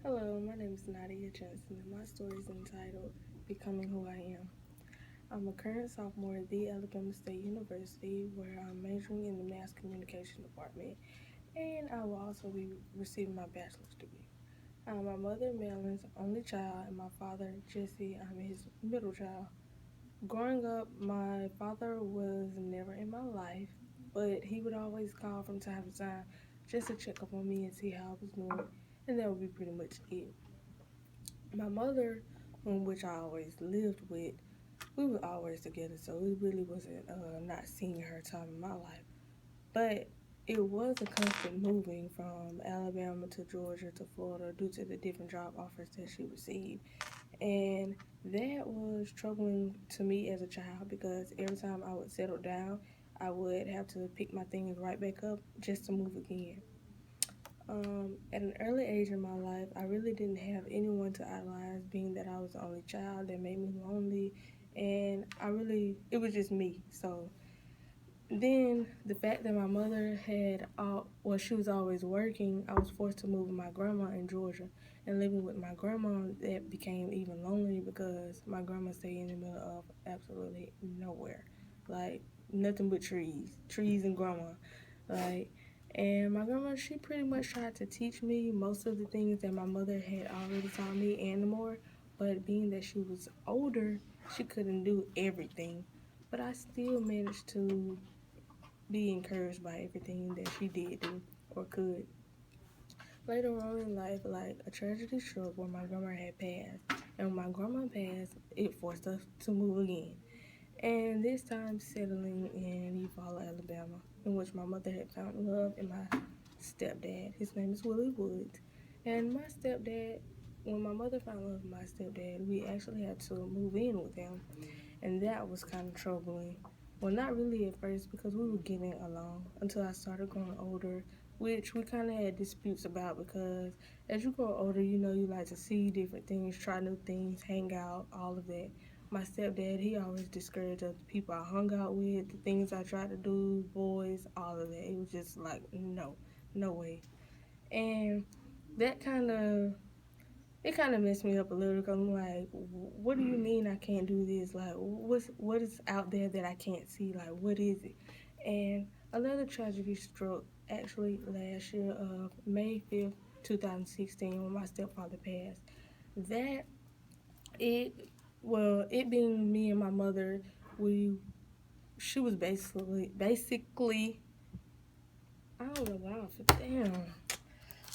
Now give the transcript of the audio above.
Hello, my name is Nadia Johnson, and my story is entitled Becoming Who I Am. I'm a current sophomore at the Alabama State University, where I'm majoring in the Mass Communication Department, and I will also be receiving my bachelor's degree. My mother, Marilyn's only child, and my father, Jesse, I'm his middle child. Growing up, my father was never in my life, but he would always call from time to time just to check up on me and see how I was doing, and that would be pretty much it. My mother, which I always lived with, we were always together, so it really wasn't not seeing her time in my life. But it was a constant moving from Alabama to Georgia to Florida due to the different job offers that she received. And that was troubling to me as a child because every time I would settle down, I would have to pick my things right back up just to move again. At an early age in my life, I really didn't have anyone to idolize, being that I was the only child. That made me lonely, and it was just me. So then the fact that my mother she was always working, I was forced to move with my grandma in Georgia. And living with my grandma, that became even lonely because my grandma stayed in the middle of absolutely nowhere. Like, nothing but trees and grandma. Like, and my grandma, she pretty much tried to teach me most of the things that my mother had already taught me and more. But being that she was older, she couldn't do everything. But I still managed to be encouraged by everything that she did do or could. Later on in life, like, a tragedy struck where my grandma had passed. And when my grandma passed, it forced us to move again. And this time settling in Eufaula, Alabama, in which my mother had found love in my stepdad. His name is Willie Woods. And my stepdad, when my mother found love in my stepdad, we actually had to move in with him. And that was kind of troubling. Well, not really at first because we were getting along until I started growing older, which we kind of had disputes about because as you grow older, you like to see different things, try new things, hang out, all of that. My stepdad, he always discouraged the people I hung out with, the things I tried to do, boys, all of that. It was just like, no, no way. And that kind of messed me up a little because I'm like, what do you mean I can't do this? Like, what is out there that I can't see? Like, what is it? And another tragedy struck actually last year of May 5th, 2016, when my stepfather passed. That it it being me and my mother, we she was basically I don't know why I feel damn.